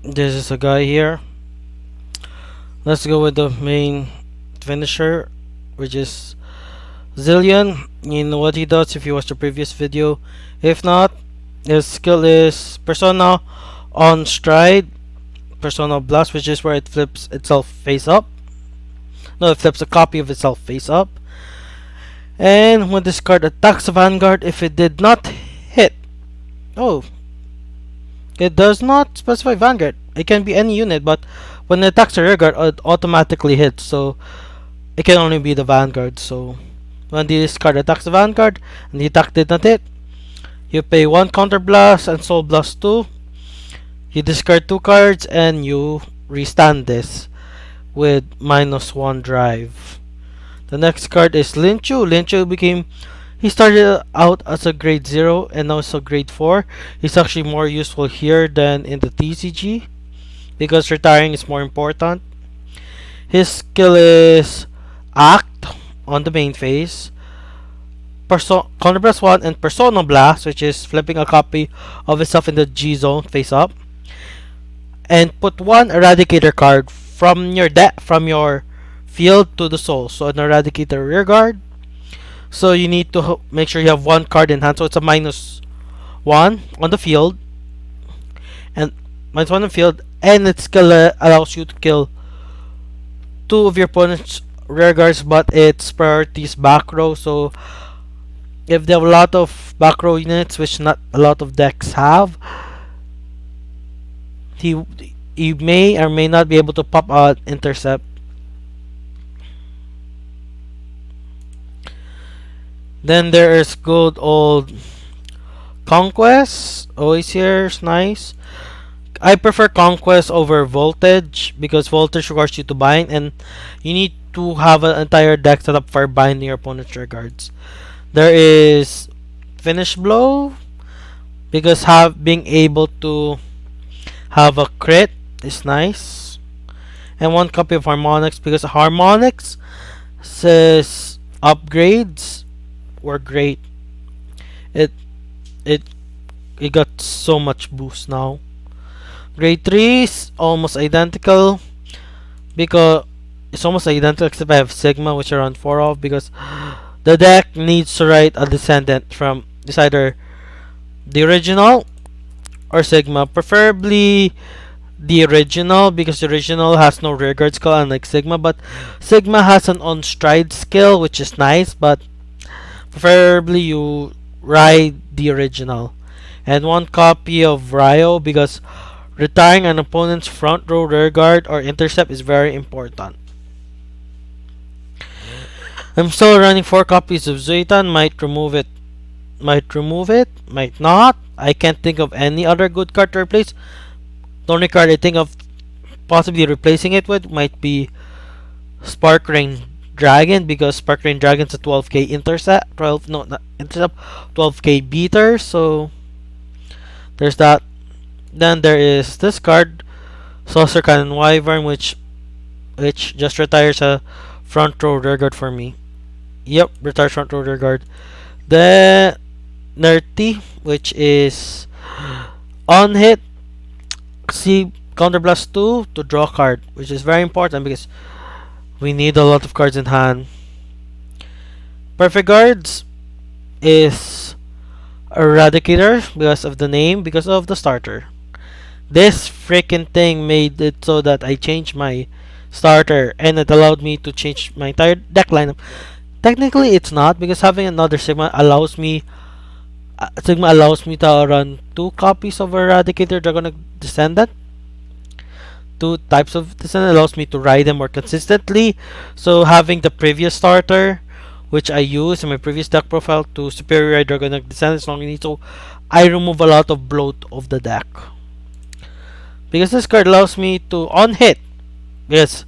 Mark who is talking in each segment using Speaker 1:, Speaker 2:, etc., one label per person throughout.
Speaker 1: This is a guy here. Let's go with the main finisher, which is Zillion. You know what he does if you watched the previous video. If not, his skill is Persona on Stride, Persona Blast, which is where it flips itself face up. No, it flips a copy of itself face up. And when this card attacks a Vanguard, if it did not hit, oh, it does not specify Vanguard. It can be any unit, but when it attacks a rearguard, it automatically hits. So it can only be the Vanguard. So when this card attacks the Vanguard and the attack did not hit, you pay 1 counter blast and soul blast 2. You discard 2 cards and you restand this with -1 drive. The next card is Linchu. He started out as a grade 0 and now it's a grade 4. He's actually more useful here than in the TCG because retiring is more important. His skill is Act on the main phase, Counter Blast 1 and Persona Blast, which is flipping a copy of itself in the G zone face up. And put 1 Eradicator card from your field to the soul. So an Eradicator rear guard. So you need to make sure you have 1 card in hand. So it's a -1 on the field. And -1 on the field. And its skill allows you to kill 2 of your opponent's rear guards, but its priority is back row. So if they have a lot of back row units, which not a lot of decks have, he may or may not be able to pop out intercept. Then there is good old Conquest. Always here is nice. I prefer Conquest over Voltage because Voltage requires you to bind, and you need to have an entire deck set up for binding your opponent's rearguards. There is Finish Blow because being able to have a crit is nice, and 1 copy of Harmonics because Harmonics says upgrades were great. It it it got so much boost now. Grade 3 is almost identical because it's almost identical except I have Sigma, which I run 4 of because the deck needs to write a descendant from it's either the original or Sigma, preferably the original because the original has no rearguard skill unlike Sigma, but Sigma has an on stride skill which is nice, but preferably you ride the original. And 1 copy of Ryo because retiring an opponent's front row rearguard or intercept is very important. I'm still running 4 copies of Zuitan. Might remove it, might not. I can't think of any other good card to replace. The only card I think of possibly replacing it with might be Spark Rain Dragon because Spark Rain Dragon's a 12k intercept. 12k beater. So there's that. Then there is this card, Saucer Cannon Wyvern, which just retires a front row rearguard for me. Yep, retires front row rearguard. The Nerty, which is on hit, see Counter Blast 2 to draw a card, which is very important because we need a lot of cards in hand. Perfect Guards is Eradicator because of the name, because of the starter. This freaking thing made it so that I changed my starter and it allowed me to change my entire deck lineup. Technically it's not because having another Sigma allows me to run 2 copies of Eradicator Dragonic Descendant. 2 types of Descendant allows me to ride them more consistently. So having the previous starter, which I use in my previous deck profile, to superior ride Dragonic Descendant is long need, so I remove a lot of bloat of the deck. Because this card allows me to on hit. Yes,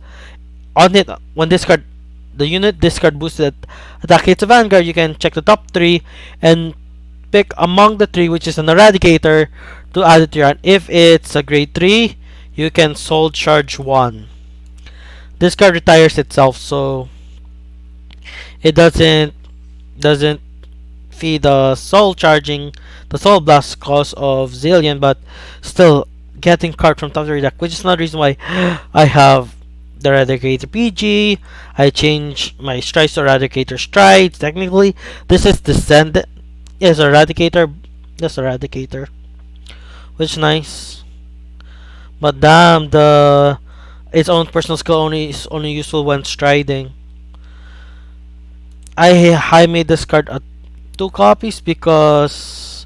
Speaker 1: on hit when the unit discard boosted attack hits a Vanguard, you can check the top 3 and pick among the 3 which is an Eradicator to add it to your hand. If it's a grade 3, you can soul charge 1. This card retires itself, so it doesn't feed the soul blast cause of Zillion, but still getting card from top of your deck, which is another reason why I have the Eradicator PG. I change my strides to Eradicator strides. Technically, this is Descendant. Yes, Eradicator. Yes, Eradicator. Which is nice. But damn, the its own personal skill only is only useful when striding. I made this card at 2 copies because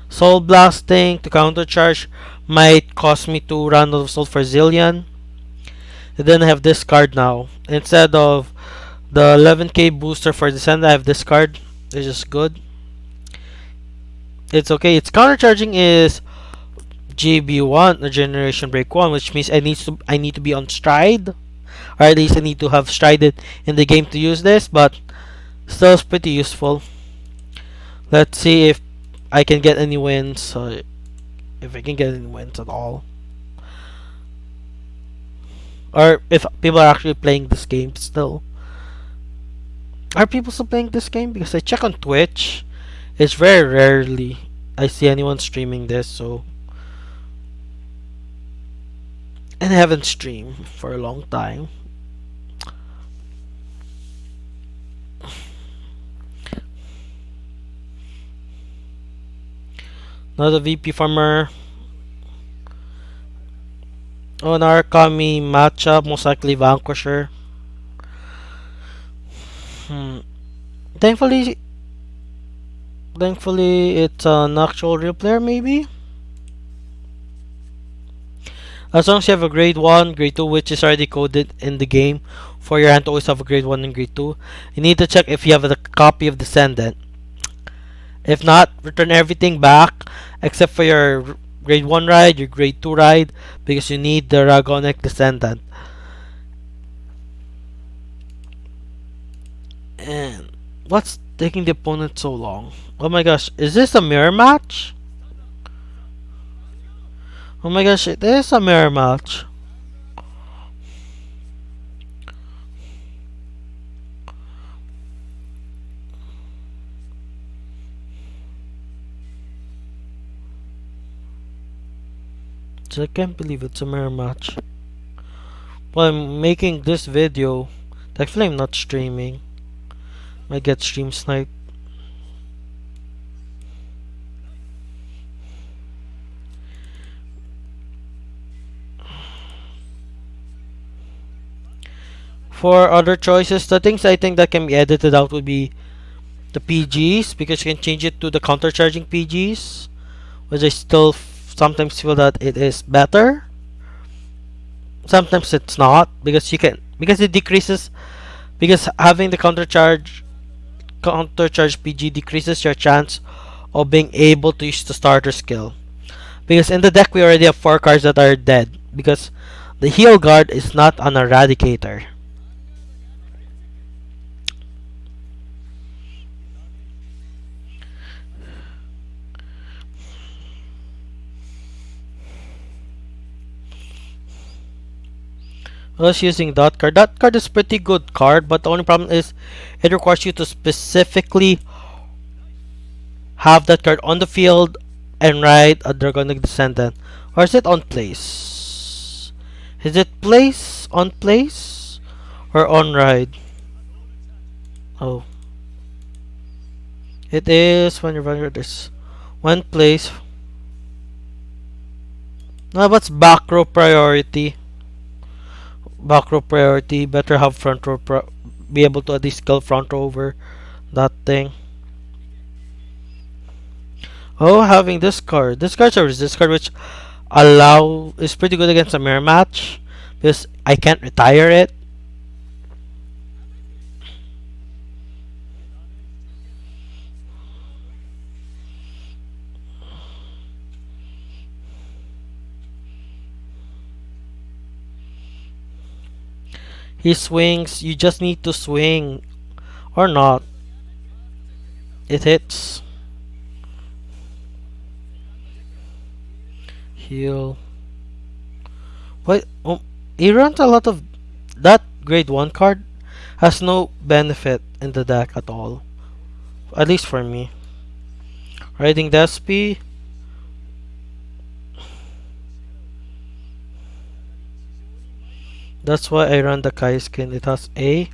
Speaker 1: Soul Blasting to countercharge might cost me 2 rounds of Soul for Zillion. And then I have this card now. Instead of the 11k booster for Descend, I have this card. It's just good. It's okay. Its countercharging is GB1, a Generation Break 1, which means I need to be on stride. Or at least I need to have strided in the game to use this, but still it's pretty useful. Let's see if I can get any wins. If I can get any wins at all. Or if people are actually playing this game still. Are people still playing this game? Because I check on Twitch. It's very rarely I see anyone streaming this, so. And I haven't streamed for a long time. Another VP farmer. Oh, an Arcami matchup, most likely Vanquisher. Thankfully, it's an actual real player, maybe. As long as you have a grade 1, grade 2, which is already coded in the game for your hand to always have a grade 1 and grade 2, you need to check if you have a copy of Descendant. If not, return everything back except for your grade 1 ride, your grade 2 ride, because you need the Ragonic Descendant. And what's taking the opponent so long? Oh my gosh, is this a mirror match? Oh my gosh, it is a mirror match. I can't believe it's a mirror match. Well, I'm making this video. Actually, I'm not streaming. Might get stream sniped. For other choices, the things I think that can be edited out would be the PGs, because you can change it to the counter charging PGs, which I still sometimes feel that it is better. Sometimes it's not, because it decreases, because having the counter charge PG decreases your chance of being able to use the starter skill. Because in the deck we already have 4 cards that are dead, because the heal guard is not an eradicator. I was using that card. That card is pretty good card, but the only problem is it requires you to specifically have that card on the field and ride a Dragonic Descendant. Or is it on place? Is it place? On place? Or on ride? Oh. It is when your Vanguard is one place. No, what's back row priority? Back row priority. Better have front row be able to at least kill front row over that thing. Oh, having this card. This card is this card, which is pretty good against a mirror match because I can't retire it. He swings, you just need to swing or not. It hits. Heal. What? He runs a lot of that grade 1 card has no benefit in the deck at all. At least for me. Riding Despy. That's why I run the Kai skin. It has A.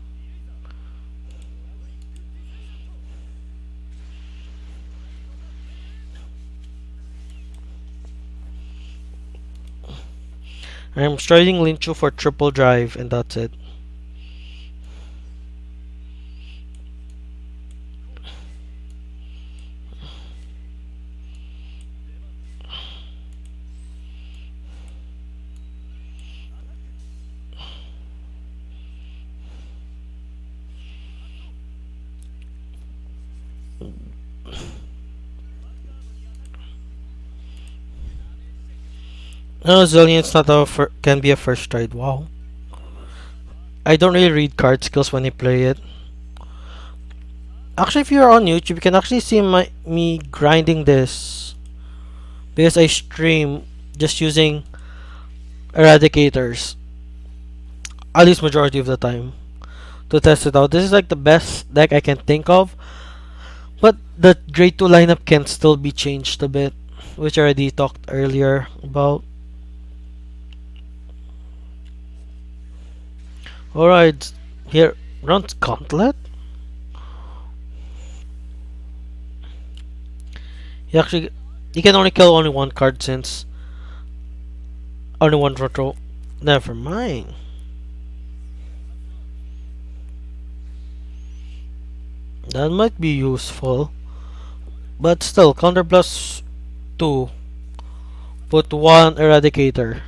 Speaker 1: I'm striding Linchu for triple drive, and that's it. No, Zillion's not can be a first stride. Wow. I don't really read card skills when I play it. Actually, if you're on YouTube, you can actually see me grinding this because I stream just using eradicators at least majority of the time to test it out. This is like the best deck I can think of, but the grade 2 lineup can still be changed a bit, which I already talked earlier about. Alright, here runs Gauntlet. He actually he can only kill only one card since only one retro. Never mind. That might be useful, but still counter plus 2. Put one eradicator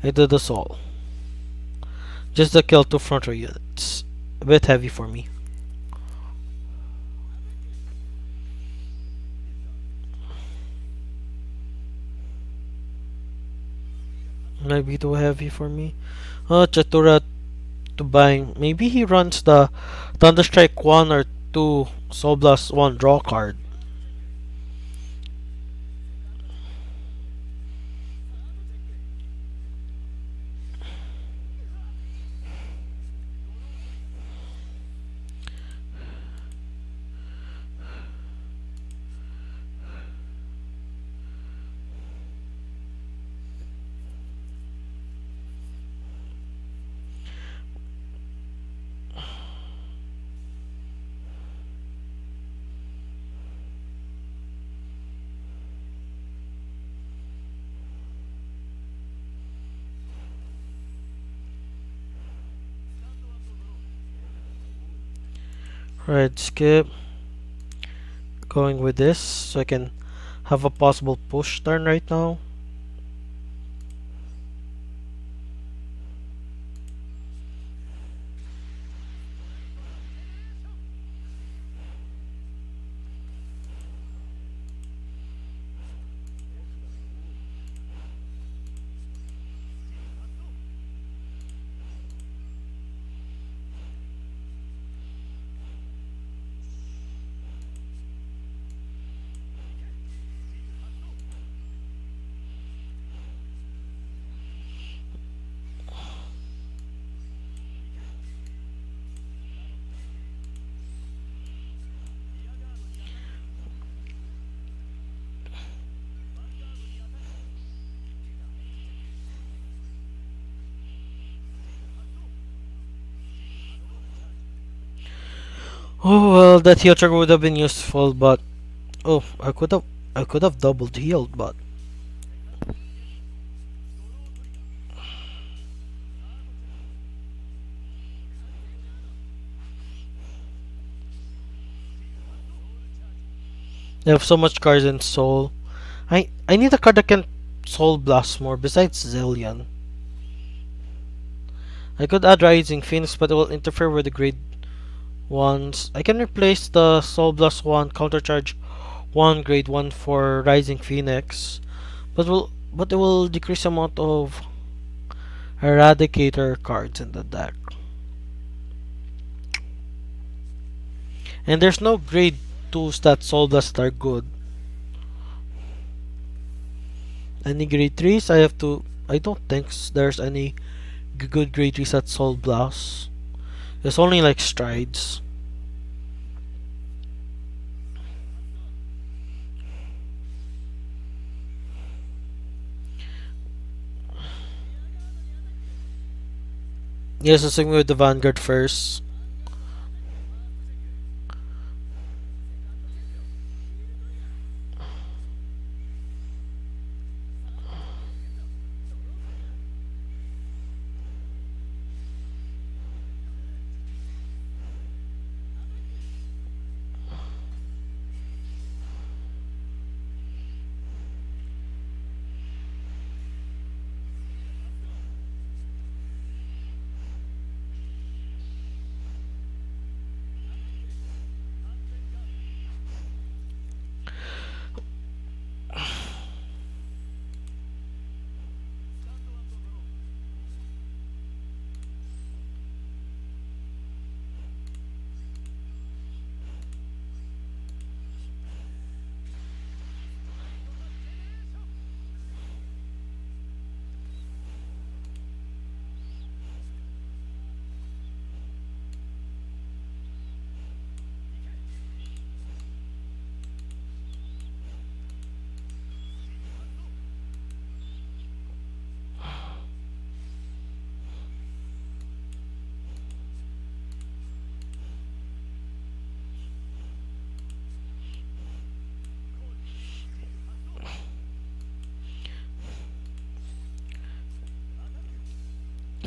Speaker 1: into the soul. Just to kill two front row units. A bit heavy for me. Might be too heavy for me. Oh, Chatura to bind. Maybe he runs the Thunderstrike 1 or 2 Soul Blast 1 draw card. Right, skip. Going with this so I can have a possible push turn right now. Oh well, that heal trigger would have been useful, but oh, I could have doubled healed, but they have so much cards in Soul. I need a card that can Soul Blast more besides Zillion. I could add Rising Phoenix, but it will interfere with the grade ones. I can replace the Soul Blast 1 countercharge 1 grade 1 for Rising Phoenix, but it will decrease the amount of Eradicator cards in the deck. And there's no grade 2s that Soul Blast are good. Any grade 3s? I don't think there's any good grade 3s at Soul Blast. There's only like strides. Yes, let's with the Vanguard first.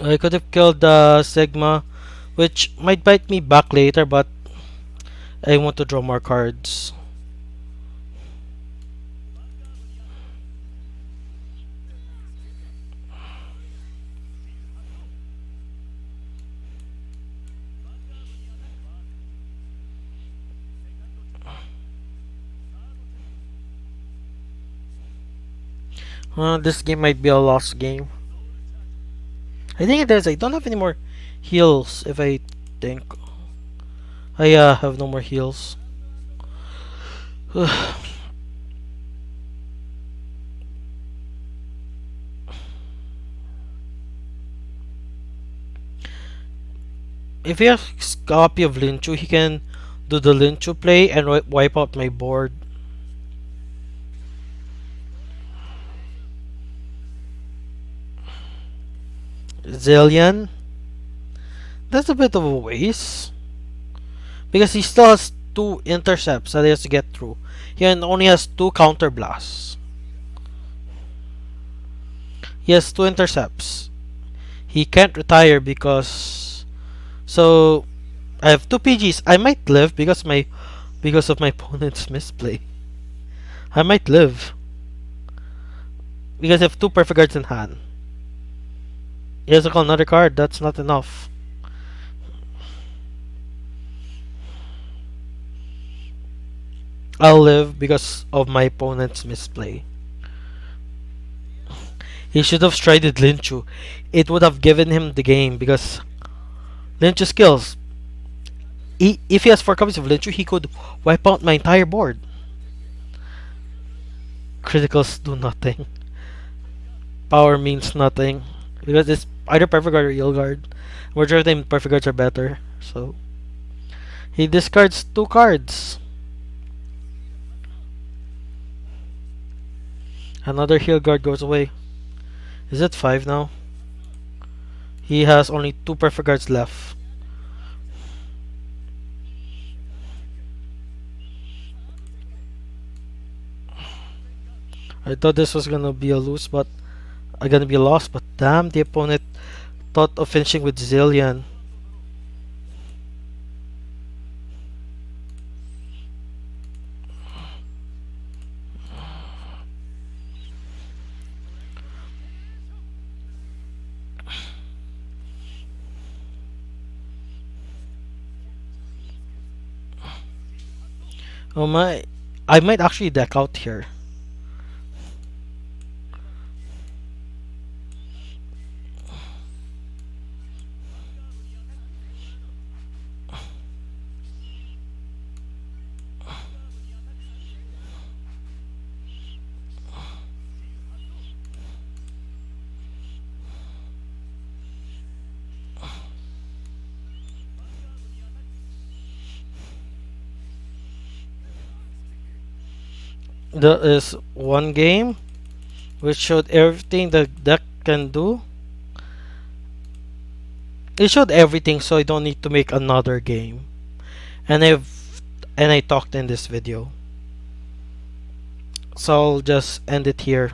Speaker 1: I could have killed the Sigma, which might bite me back later, but I want to draw more cards. This game might be a lost game. I think it is. I don't have any more heals, if I think. I have no more heals. If he has a copy of Linchu, he can do the Linchu play and wipe out my board. Zillion. That's a bit of a waste. Because he still has two intercepts that he has to get through. He only has two counter blasts. He has two intercepts. He can't retire because. So I have two PGs. I might live because of my opponent's misplay. I might live because I have two perfect guards in hand. He has to call another card. That's not enough. I'll live because of my opponent's misplay. He should have strided Linchu. It would have given him the game because Linchu skills. If he has 4 copies of Linchu, he could wipe out my entire board. Criticals do nothing. Power means nothing because it's either perfect guard or eel guard. Majority of the time, perfect guards are better. So he discards 2 cards. Another heal guard goes away. Is it 5 now? He has only 2 perfect guards left. I thought this was gonna be a lose, but gonna be a loss. But damn, the opponent thought of finishing with Zillion. Oh my! I might actually deck out here. There is one game which showed everything the deck can do. it showed everything, so I don't need to make another game. And I talked in this video. So I'll just end it here.